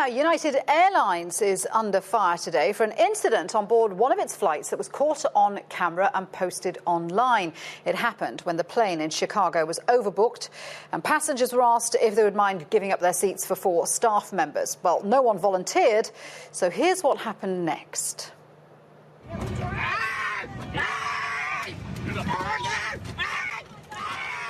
Now, United Airlines is under fire today for an incident on board one of its flights that was caught on camera and posted online. It happened when the plane in Chicago was overbooked and passengers were asked if they would mind giving up their seats for 4 staff members. Well, no one volunteered, so here's what happened next.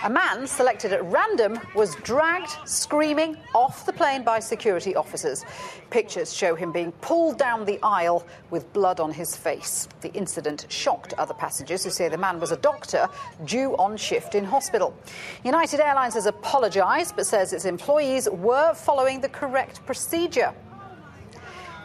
A man selected at random was dragged, screaming, off the plane by security officers. Pictures show him being pulled down the aisle with blood on his face. The incident shocked other passengers who say the man was a doctor due on shift in hospital. United Airlines has apologised but says its employees were following the correct procedure.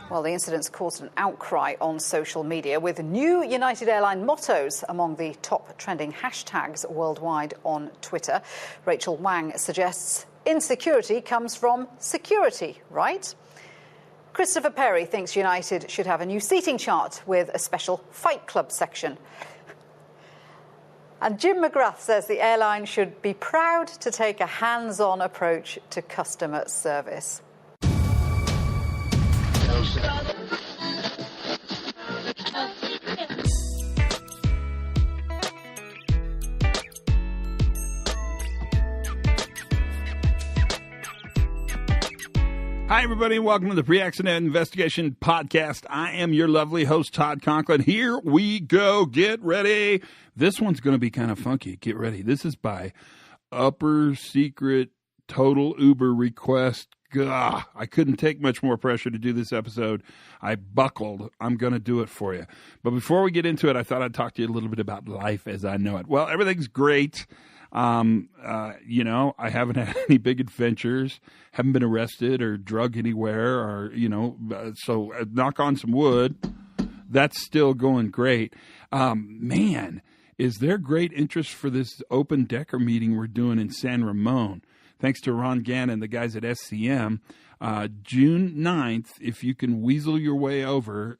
Well, the incident's caused an outcry on social media with new United Airlines mottos among the top trending hashtags worldwide on Twitter. Rachel Wang suggests insecurity comes from security, right? Christopher Perry thinks United should have a new seating chart with a special Fight Club section. And Jim McGrath says the airline should be proud to take a hands-on approach to customer service. Hi, everybody, and welcome to the Pre-Accident Investigation Podcast. I am your lovely host, Todd Conklin. Here we go. Get ready. This one's going to be kind of funky. Get ready. This is by Upper Secret Total Uber Request. Gah, I couldn't take much more pressure to do this episode. I buckled. I'm going to do it for you. But before we get into it, I thought I'd talk to you a little bit about life as I know it. Well, everything's great. I haven't had any big adventures, haven't been arrested or drugged anywhere or, so knock on some wood. That's still going great. Man, is there great interest for this open decker meeting we're doing in San Ramon? Thanks to Ron Gann and the guys at SCM. June 9th, if you can weasel your way over,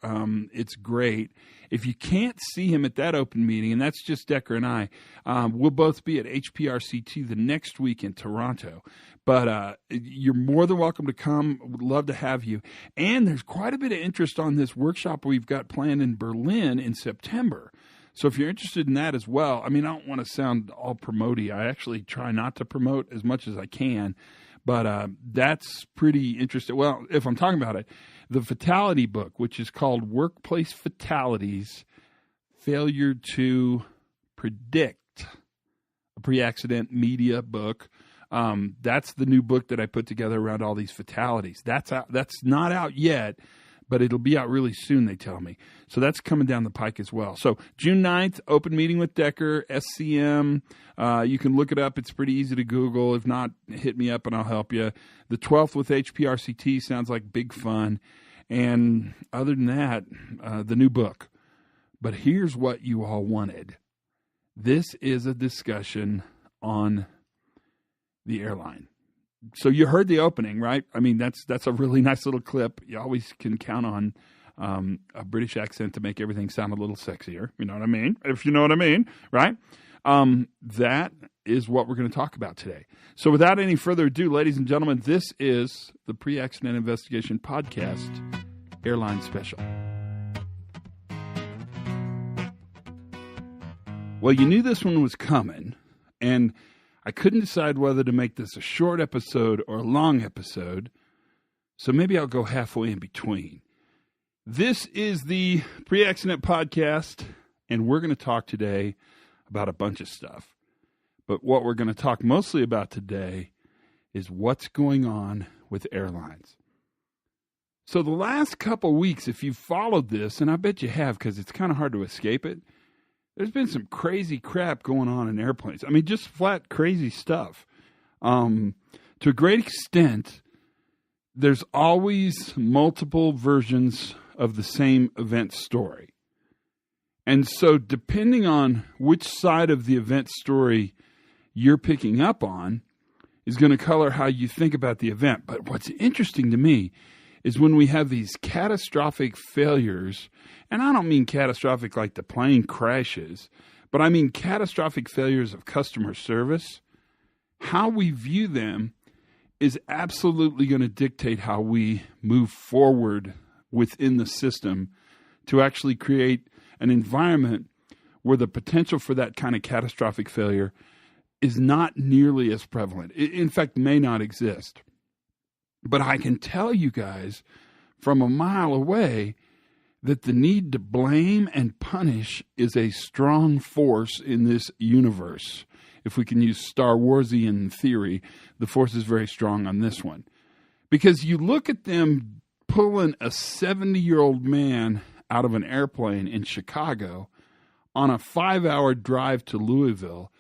it's great. If you can't see him at that open meeting, and that's just Decker and I, we'll both be at HPRCT the next week in Toronto. But you're more than welcome to come. Would love to have you. And there's quite a bit of interest on this workshop we've got planned in Berlin in September. So if you're interested in that as well, I mean, I don't want to sound all promote-y. I actually try not to promote as much as I can, but that's pretty interesting. Well, if I'm talking about it, the Fatality book, which is called Workplace Fatalities, Failure to Predict, a pre-accident media book. That's the new book that I put together around all these fatalities. That's out, that's not out yet, but it'll be out really soon, they tell me. So that's coming down the pike as well. So June 9th, open meeting with Decker, SCM. You can look it up. It's pretty easy to Google. If not, hit me up and I'll help you. The 12th with HPRCT sounds like big fun. And other than that, the new book. But here's what you all wanted. This is a discussion on the airline. So you heard the opening, right? I mean, that's a really nice little clip. You always can count on a British accent to make everything sound a little sexier. You know what I mean? If you know what I mean, right? That is what we're going to talk about today. So without any further ado, ladies and gentlemen, this is the Pre-Accident Investigation Podcast Airline Special. Well, you knew this one was coming, and I couldn't decide whether to make this a short episode or a long episode, so maybe I'll go halfway in between. This is the Pre-Accident Podcast, and we're going to talk today about a bunch of stuff. But what we're going to talk mostly about today is what's going on with airlines. So the last couple weeks, if you've followed this, and I bet you have because it's kind of hard to escape it, there's been some crazy crap going on in airplanes. I mean, just flat crazy stuff. To a great extent, there's always multiple versions of the same event story. And so depending on which side of the event story you're picking up on is going to color how you think about the event. But what's interesting to me is when we have these catastrophic failures, and I don't mean catastrophic like the plane crashes, but I mean catastrophic failures of customer service, how we view them is absolutely going to dictate how we move forward within the system to actually create an environment where the potential for that kind of catastrophic failure is not nearly as prevalent. It, in fact, may not exist. But I can tell you guys from a mile away that the need to blame and punish is a strong force in this universe. If we can use Star Warsian theory, the force is very strong on this one. Because you look at them pulling a 70-year-old man out of an airplane in Chicago on a 5-hour drive to Louisville,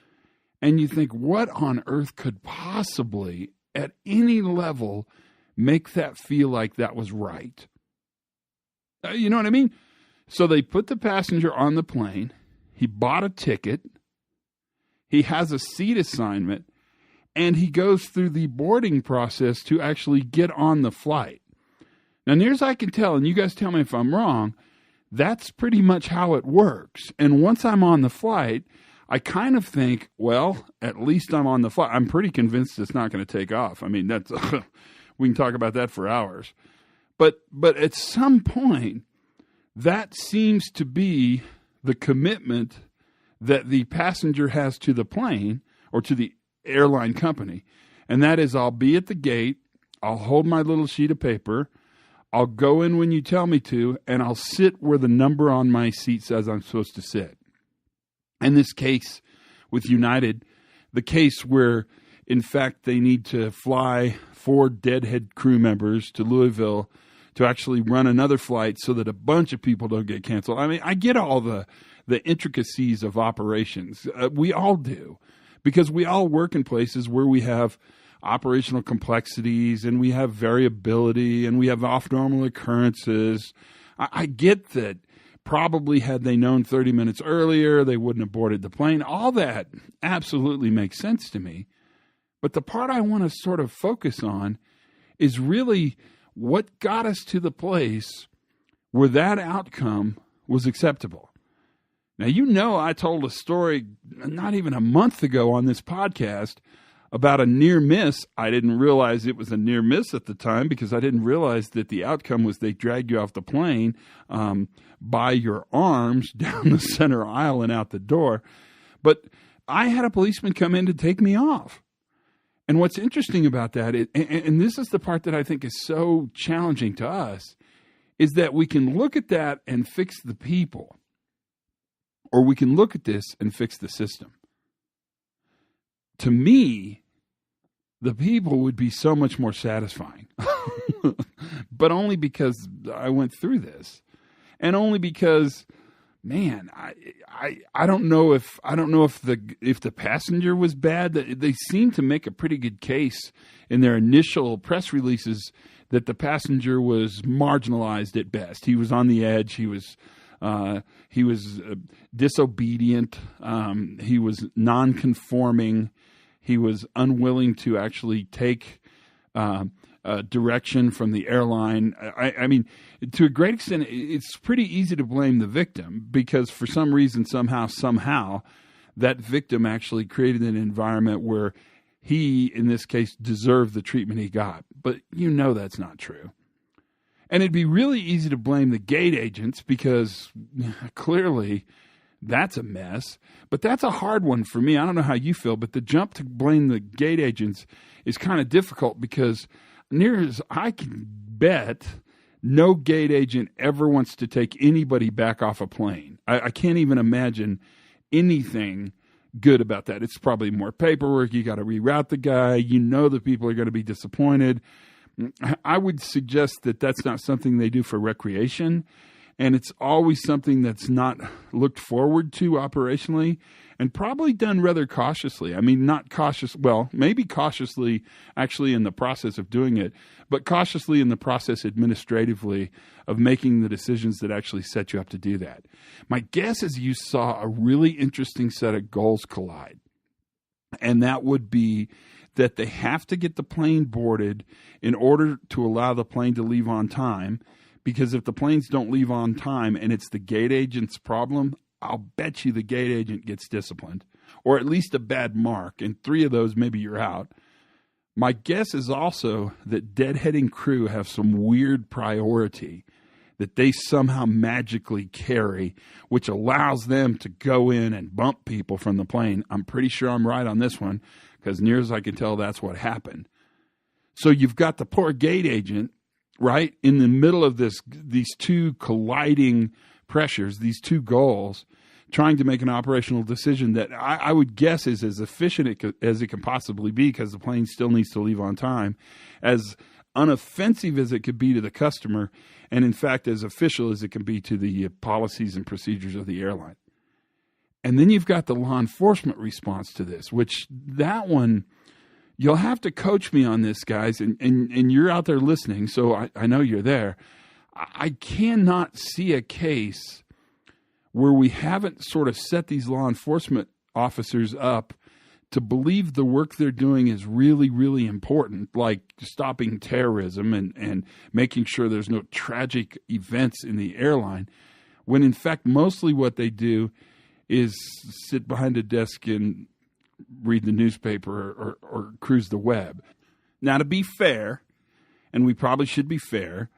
and you think, what on earth could possibly, at any level, make that feel like that was right? You know what I mean? So they put the passenger on the plane. He bought a ticket. He has a seat assignment. And he goes through the boarding process to actually get on the flight. Now, near as I can tell, and you guys tell me if I'm wrong, that's pretty much how it works. And once I'm on the flight, I kind of think, well, at least I'm on the flight. I'm pretty convinced it's not going to take off. I mean, that's we can talk about that for hours. But at some point, that seems to be the commitment that the passenger has to the plane or to the airline company. And that is, I'll be at the gate, I'll hold my little sheet of paper, I'll go in when you tell me to, and I'll sit where the number on my seat says I'm supposed to sit. In this case with United, the case where, in fact, they need to fly 4 deadhead crew members to Louisville to actually run another flight so that a bunch of people don't get canceled. I mean, I get all the intricacies of operations. We all do, because we all work in places where we have operational complexities and we have variability and we have off-normal occurrences. I get that probably had they known 30 minutes earlier, they wouldn't have boarded the plane. All that absolutely makes sense to me. But the part I want to sort of focus on is really what got us to the place where that outcome was acceptable. Now, you know, I told a story not even a month ago on this podcast about a near miss. I didn't realize it was a near miss at the time because I didn't realize that the outcome was they dragged you off the plane by your arms down the center aisle and out the door. But I had a policeman come in to take me off. And what's interesting about that, and this is the part that I think is so challenging to us, is that we can look at that and fix the people, or we can look at this and fix the system. To me, the people would be so much more satisfying, but only because I went through this, and only because, man, I don't know if the passenger was bad. They seem to make a pretty good case in their initial press releases that the passenger was marginalized at best. He was on the edge. He was disobedient. He was non-conforming. He was unwilling to actually take direction from the airline. I mean, to a great extent, it's pretty easy to blame the victim because for some reason, somehow, that victim actually created an environment where he, in this case, deserved the treatment he got. But you know that's not true. And it'd be really easy to blame the gate agents because clearly that's a mess. But that's a hard one for me. I don't know how you feel, but the jump to blame the gate agents is kind of difficult because near as I can bet, no gate agent ever wants to take anybody back off a plane. I can't even imagine anything good about that. It's probably more paperwork. You got to reroute the guy. You know the people are going to be disappointed. I would suggest that that's not something they do for recreation, and it's always something that's not looked forward to operationally and probably done rather cautiously. I mean, not cautious, well, maybe cautiously actually in the process of doing it, but cautiously in the process administratively of making the decisions that actually set you up to do that. My guess is you saw a really interesting set of goals collide, and that would be that they have to get the plane boarded in order to allow the plane to leave on time, because if the planes don't leave on time and it's the gate agent's problem, I'll bet you the gate agent gets disciplined, or at least a bad mark, and 3 of those maybe you're out. My guess is also that deadheading crew have some weird priority that they somehow magically carry, which allows them to go in and bump people from the plane. I'm pretty sure I'm right on this one, because near as I can tell, that's what happened. So you've got the poor gate agent, right, in the middle of these two colliding pressures, these two goals, trying to make an operational decision that I would guess is as efficient as it can possibly be, because the plane still needs to leave on time, as unoffensive as it could be to the customer, and in fact as official as it can be to the policies and procedures of the airline. And then you've got the law enforcement response to this, which that one, you'll have to coach me on this, guys, and you're out there listening, so I know you're there. I cannot see a case where we haven't sort of set these law enforcement officers up to believe the work they're doing is really, really important, like stopping terrorism and making sure there's no tragic events in the airline, when in fact mostly what they do is sit behind a desk and read the newspaper or cruise the web. Now, to be fair, and we probably should be fair,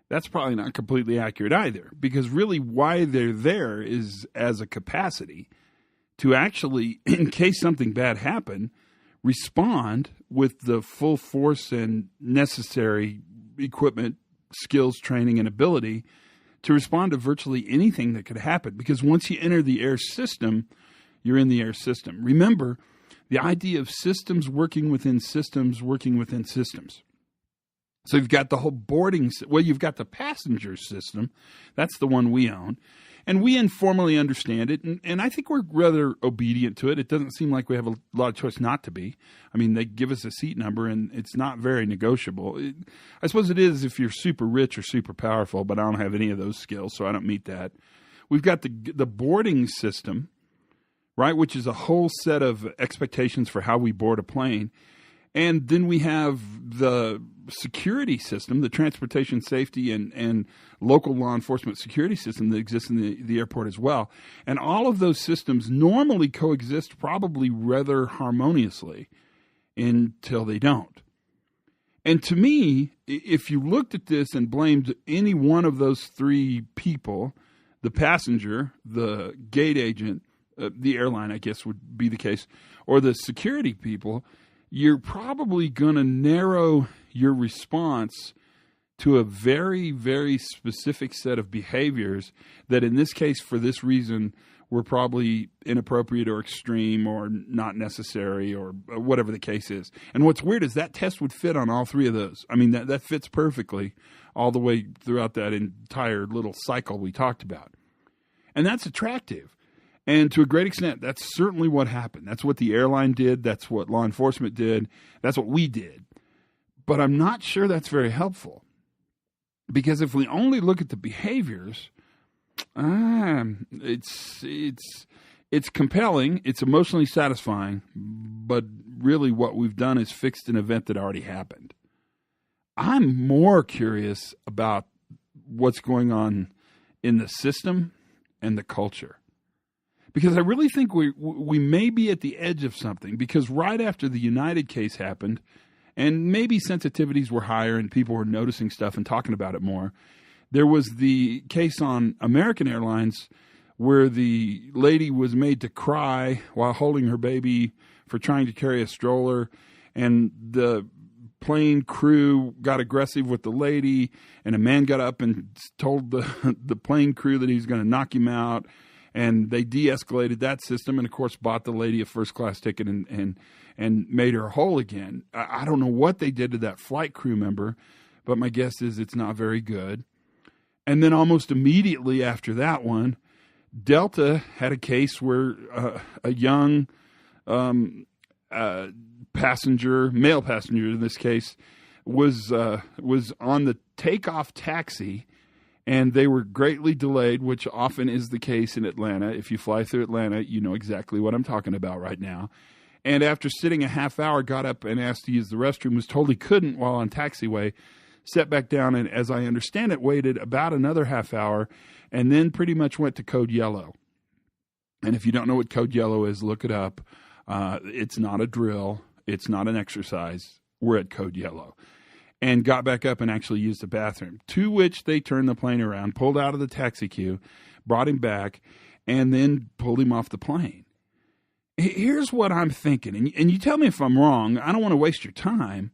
that's probably not completely accurate either, because really why they're there is as a capacity to actually, in case something bad happened, respond with the full force and necessary equipment, skills, training, and ability to respond to virtually anything that could happen. Because once you enter the air system, you're in the air system. Remember, the idea of systems working within systems, working within systems. So you've got the whole you've got the passenger system. That's the one we own. And we informally understand it, and I think we're rather obedient to it. It doesn't seem like we have a lot of choice not to be. I mean, they give us a seat number, and it's not very negotiable. I suppose it is if you're super rich or super powerful, but I don't have any of those skills, so I don't meet that. We've got the boarding system, right, which is a whole set of expectations for how we board a plane. And then we have the security system, the transportation safety and local law enforcement security system that exists in the airport as well. And all of those systems normally coexist probably rather harmoniously until they don't. And to me, if you looked at this and blamed any one of those three people, the passenger, the gate agent, the airline, I guess would be the case, or the security people, you're probably going to narrow your response to a very, very specific set of behaviors that in this case, for this reason, were probably inappropriate or extreme or not necessary or whatever the case is. And what's weird is that test would fit on all three of those. I mean, that fits perfectly all the way throughout that entire little cycle we talked about. And that's attractive. And to a great extent, that's certainly what happened. That's what the airline did. That's what law enforcement did. That's what we did. But I'm not sure that's very helpful. Because if we only look at the behaviors, it's compelling, it's emotionally satisfying, but really what we've done is fixed an event that already happened. I'm more curious about what's going on in the system and the culture. Because I really think we may be at the edge of something, because right after the United case happened, and maybe sensitivities were higher and people were noticing stuff and talking about it more, there was the case on American Airlines where the lady was made to cry while holding her baby for trying to carry a stroller, and the plane crew got aggressive with the lady, and a man got up and told the plane crew that he was going to knock him out. And they de-escalated that system and, of course, bought the lady a first-class ticket and made her whole again. I don't know what they did to that flight crew member, but my guess is it's not very good. And then almost immediately after that one, Delta had a case where a young passenger, male passenger in this case, was on the takeoff taxi, and they were greatly delayed, which often is the case in Atlanta. If you fly through Atlanta, you know exactly what I'm talking about right now. And after sitting a half hour, got up and asked to use the restroom, was told he couldn't while on taxiway, sat back down, and as I understand it, waited about another half hour, and then pretty much went to code yellow. And if you don't know what code yellow is, look it up. It's not a drill. It's not an exercise. were at code yellow, and got back up and actually used the bathroom, to which they turned the plane around, pulled out of the taxi queue, brought him back, and then pulled him off the plane. Here's what I'm thinking, and you tell me if I'm wrong. I don't want to waste your time,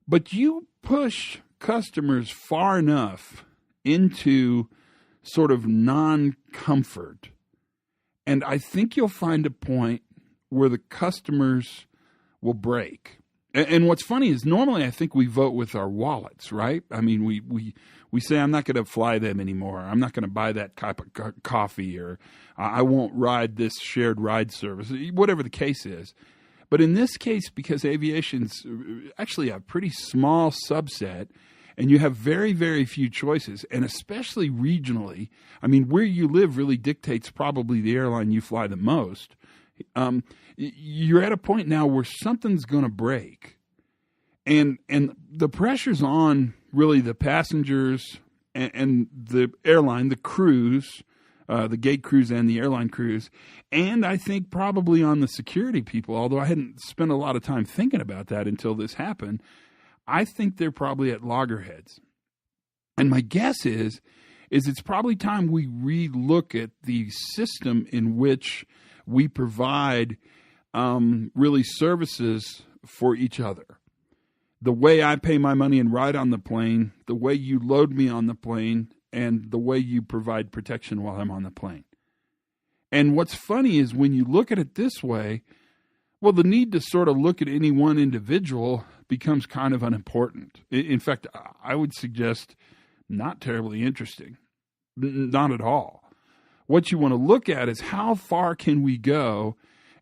but you push customers far enough into sort of non-comfort, and I think you'll find a point where the customers will break. And what's funny is normally I think we vote with our wallets, right? I mean, we say, I'm not going to fly them anymore. I'm not going to buy that type of coffee, or I won't ride this shared ride service, whatever the case is. But in this case, because aviation's actually a pretty small subset, and you have very, very few choices, and especially regionally, I mean, where you live really dictates probably the airline you fly the most. You're at a point now where something's going to break, and the pressure's on really the passengers and the airline, the crews, the gate crews and the airline crews, and I think probably on the security people, although I hadn't spent a lot of time thinking about that until this happened. I think they're probably at loggerheads. And my guess is it's probably time we relook at the system in which we provide really services for each other. The way I pay my money and ride on the plane, the way you load me on the plane, and the way you provide protection while I'm on the plane. And what's funny is when you look at it this way, well, the need to sort of look at any one individual becomes kind of unimportant. In fact, I would suggest not terribly interesting. Not at all. What you want to look at is how far can we go,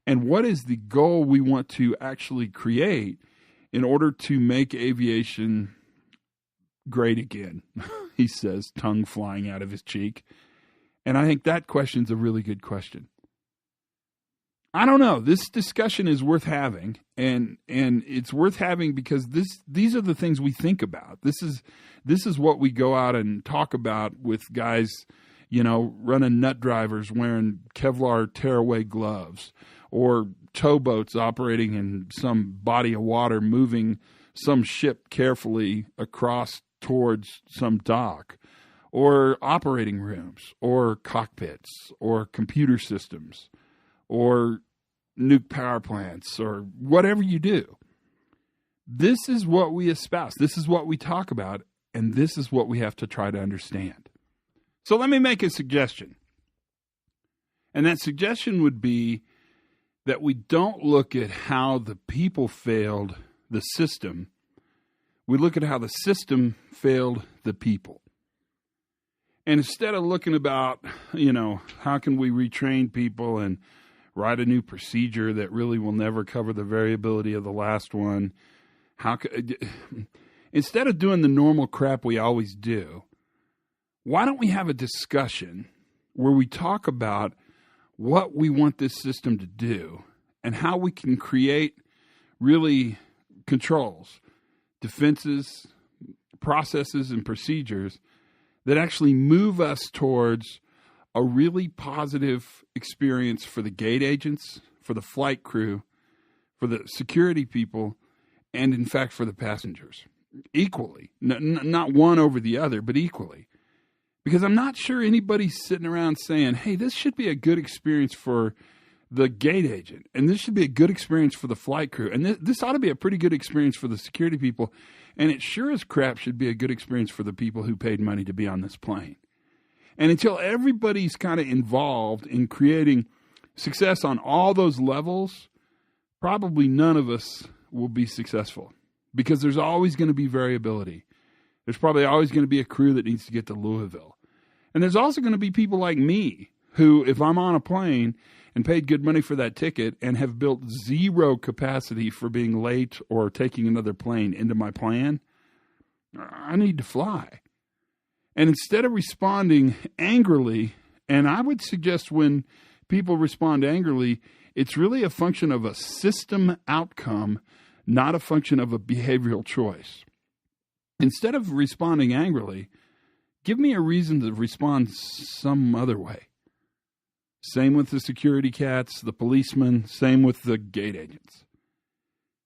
and what is the goal we want to actually create in order to make aviation great again, he says, tongue flying out of his cheek. And I think that question's a really good question. I don't know. This discussion is worth having, and it's worth having because these are the things we think about. This is what we go out and talk about with guys, running nut drivers wearing Kevlar tearaway gloves, or towboats operating in some body of water, moving some ship carefully across towards some dock, or operating rooms, or cockpits, or computer systems, or nuke power plants, or whatever you do. This is what we espouse. This is what we talk about, and this is what we have to try to understand. So let me make a suggestion. And that suggestion would be that we don't look at how the people failed the system. We look at how the system failed the people. And instead of looking about, how can we retrain people and write a new procedure that really will never cover the variability of the last one, instead of doing the normal crap we always do, why don't we have a discussion where we talk about what we want this system to do and how we can create really controls, defenses, processes, and procedures that actually move us towards a really positive experience for the gate agents, for the flight crew, for the security people, and in fact for the passengers. Equally. Not one over the other, but equally. Because I'm not sure anybody's sitting around saying, hey, this should be a good experience for the gate agent, and this should be a good experience for the flight crew, and this ought to be a pretty good experience for the security people, and it sure as crap should be a good experience for the people who paid money to be on this plane. And until everybody's kind of involved in creating success on all those levels, probably none of us will be successful, because there's always going to be variability. There's probably always going to be a crew that needs to get to Louisville. And there's also going to be people like me who, if I'm on a plane and paid good money for that ticket and have built zero capacity for being late or taking another plane into my plan, I need to fly. And instead of responding angrily, and I would suggest when people respond angrily, it's really a function of a system outcome, not a function of a behavioral choice. Instead of responding angrily, give me a reason to respond some other way. Same with the security cats, the policemen, same with the gate agents.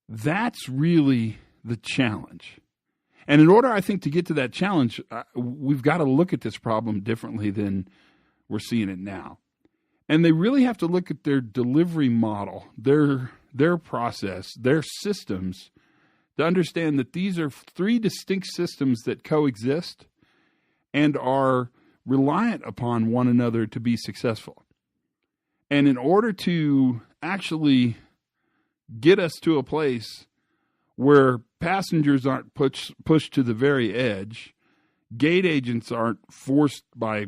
That's really the challenge. And in order, I think, to get to that challenge, we've got to look at this problem differently than we're seeing it now. And they really have to look at their delivery model, their process, their systems, to understand that these are three distinct systems that coexist and are reliant upon one another to be successful. And in order to actually get us to a place where passengers aren't pushed to the very edge, gate agents aren't forced by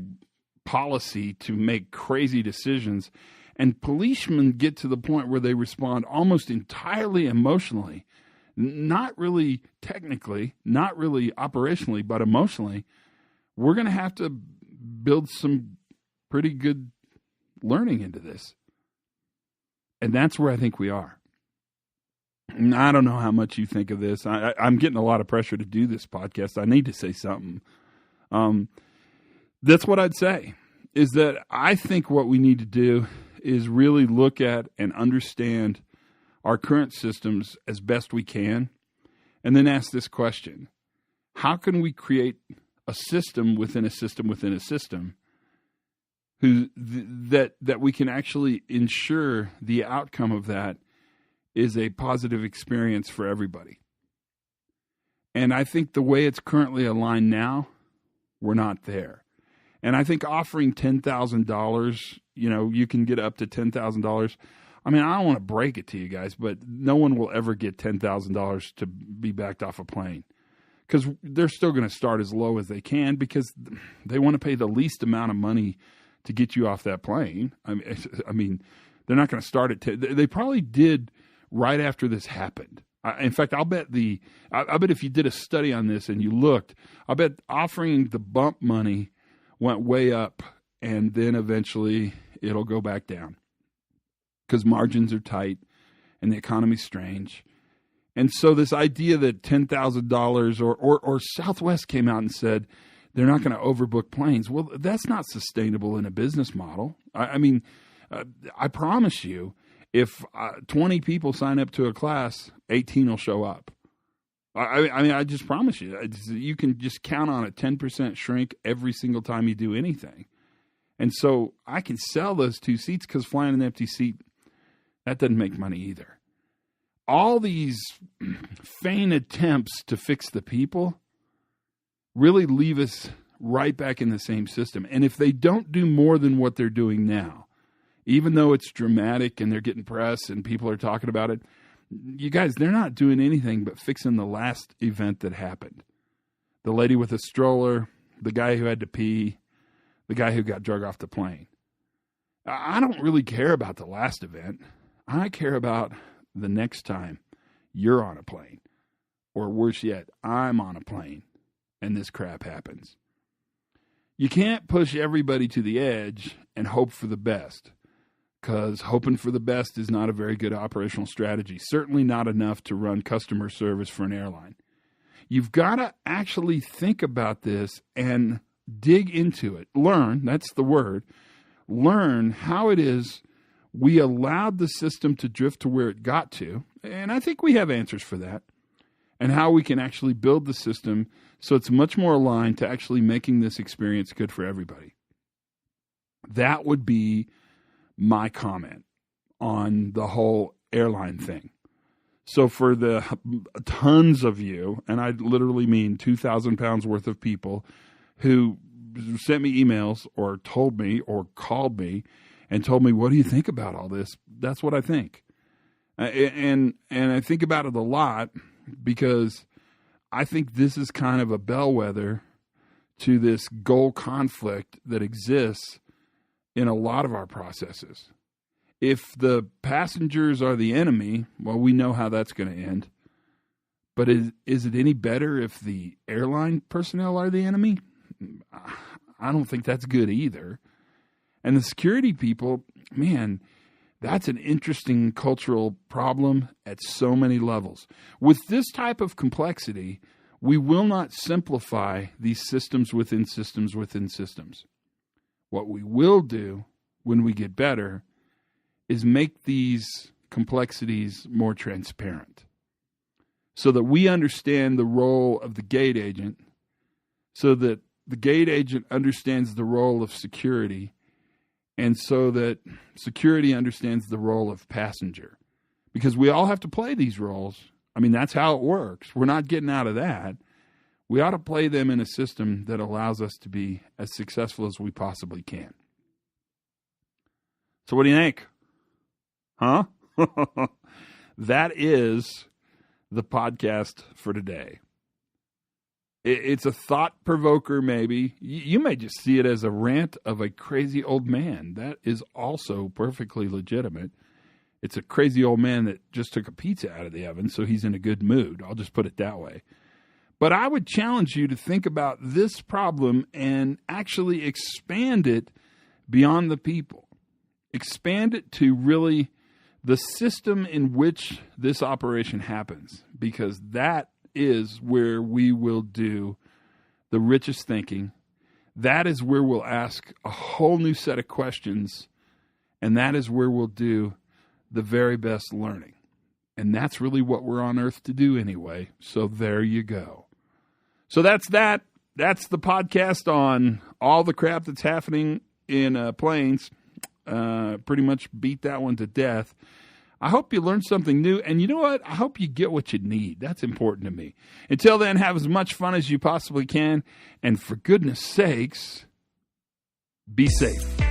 policy to make crazy decisions, and policemen get to the point where they respond almost entirely emotionally, not really technically, not really operationally, but emotionally, we're going to have to build some pretty good learning into this. And that's where I think we are. And I don't know how much you think of this. I'm getting a lot of pressure to do this podcast. I need to say something. That's what I'd say, is that I think what we need to do is really look at and understand our current systems as best we can, and then ask this question: how can we create a system within a system within a system that we can actually ensure the outcome of that is a positive experience for everybody? And I think the way it's currently aligned now, we're not there. And I think offering $10,000, you can get up to $10,000. I mean, I don't want to break it to you guys, but no one will ever get $10,000 to be backed off a plane, because they're still going to start as low as they can, because they want to pay the least amount of money to get you off that plane. I mean, they're not going to start at 10. They probably did right after this happened. In fact, I bet if you did a study on this and you looked, I bet offering the bump money went way up, and then eventually it'll go back down because margins are tight and the economy's strange. And so this idea that $10,000 or Southwest came out and said they're not going to overbook planes. Well, that's not sustainable in a business model. I mean, I promise you, if 20 people sign up to a class, 18 will show up. I mean, I just promise you, you can just count on a 10% shrink every single time you do anything. And so I can sell those 2 seats, because flying an empty seat, that doesn't make money either. All these vain attempts to fix the people really leave us right back in the same system. And if they don't do more than what they're doing now, even though it's dramatic and they're getting press and people are talking about it, you guys, they're not doing anything but fixing the last event that happened. The lady with a stroller, the guy who had to pee, the guy who got drug off the plane. I don't really care about the last event. I care about the next time you're on a plane, or worse yet, I'm on a plane and this crap happens. You can't push everybody to the edge and hope for the best, because hoping for the best is not a very good operational strategy, certainly not enough to run customer service for an airline. You've got to actually think about this and dig into it. Learn, that's the word. Learn how it is we allowed the system to drift to where it got to, and I think we have answers for that, and how we can actually build the system so it's much more aligned to actually making this experience good for everybody. That would be my comment on the whole airline thing. So for the tons of you, and I literally mean 2,000 pounds worth of people who sent me emails or told me or called me and told me, what do you think about all this? That's what I think. And I think about it a lot, because I think this is kind of a bellwether to this goal conflict that exists in a lot of our processes. If the passengers are the enemy, well, we know how that's going to end. But is it any better if the airline personnel are the enemy? I don't think that's good either. And the security people, man, that's an interesting cultural problem at so many levels. With this type of complexity, we will not simplify these systems within systems within systems. What we will do when we get better is make these complexities more transparent. so that we understand the role of the gate agent, so that the gate agent understands the role of security, and so that security understands the role of passenger. Because we all have to play these roles. I mean, that's how it works. We're not getting out of that. We ought to play them in a system that allows us to be as successful as we possibly can. So what do you think? Huh? That is the podcast for today. It's a thought provoker, maybe. You may just see it as a rant of a crazy old man. That is also perfectly legitimate. It's a crazy old man that just took a pizza out of the oven, so he's in a good mood. I'll just put it that way. But I would challenge you to think about this problem and actually expand it beyond the people. Expand it to really the system in which this operation happens, because that is where we will do the richest thinking. That is where we'll ask a whole new set of questions, and that is where we'll do the very best learning. And that's really what we're on earth to do anyway. So there you go. So that's that. That's the podcast on all the crap that's happening in planes. Pretty much beat that one to death. I hope you learned something new. And you know what? I hope you get what you need. That's important to me. Until then, have as much fun as you possibly can. And for goodness sakes, be safe.